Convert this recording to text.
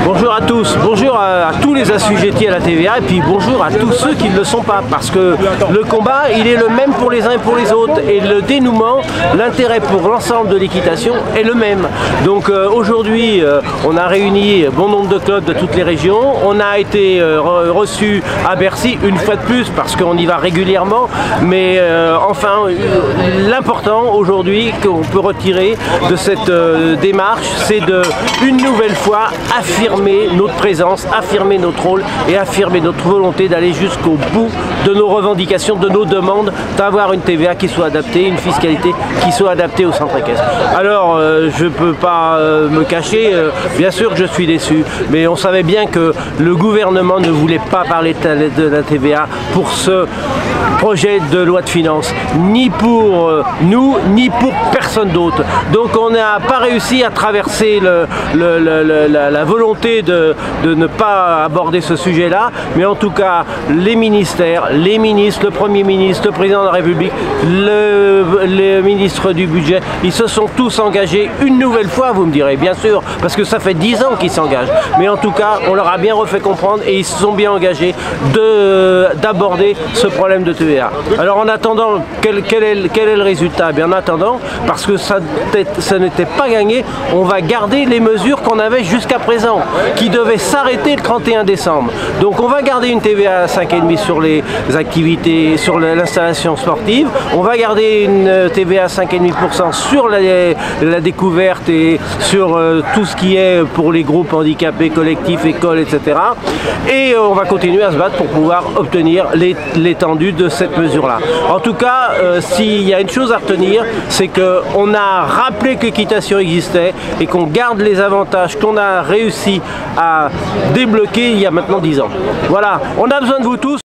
Bonjour à tous, bonjour à tous les assujettis à la TVA et puis bonjour à tous ceux qui ne le sont pas, parce que le combat il est le même pour les uns et pour les autres, et le dénouement, l'intérêt pour l'ensemble de l'équitation est le même. Donc aujourd'hui on a réuni bon nombre de clubs de toutes les régions, on a été reçus à Bercy une fois de plus parce qu'on y va régulièrement, mais enfin l'important aujourd'hui qu'on peut retirer de cette démarche, c'est de une nouvelle fois affirmer notre présence, affirmer notre rôle et affirmer notre volonté d'aller jusqu'au bout de nos revendications, de nos demandes, d'avoir une TVA qui soit adaptée, une fiscalité qui soit adaptée au centre équestre. Alors je ne peux pas me cacher, bien sûr que je suis déçu, mais on savait bien que le gouvernement ne voulait pas parler de la TVA pour ce projet de loi de finances, ni pour nous, ni pour personne d'autre. Donc on n'a pas réussi à traverser la volonté de ne pas aborder ce sujet-là, mais en tout cas les ministères, les ministres, le Premier ministre, le Président de la République, le ministre du Budget, ils se sont tous engagés une nouvelle fois, vous me direz, bien sûr, parce que ça fait 10 ans qu'ils s'engagent, mais en tout cas on leur a bien refait comprendre et ils se sont bien engagés d'aborder ce problème de TVA. Alors en attendant, quel est le résultat? Bien en attendant, parce que ça n'était pas gagné, on va garder les mesures qu'on avait jusqu'à présent, qui devaient s'arrêter le 31 décembre. Donc on va garder une TVA à 5,5 sur les activités, sur l'installation sportive, on va garder une TVA à 5,5% sur la découverte et sur tout ce qui est pour les groupes handicapés, collectifs, écoles, etc. Et on va continuer à se battre pour pouvoir obtenir l'étendue de cette mesure-là. En tout cas, s'il y a une chose à retenir, c'est qu'on a rappelé que l'équitation existait et qu'on garde les avantages qu'on a réussi à débloquer il y a maintenant 10 ans. Voilà, on a besoin de vous tous.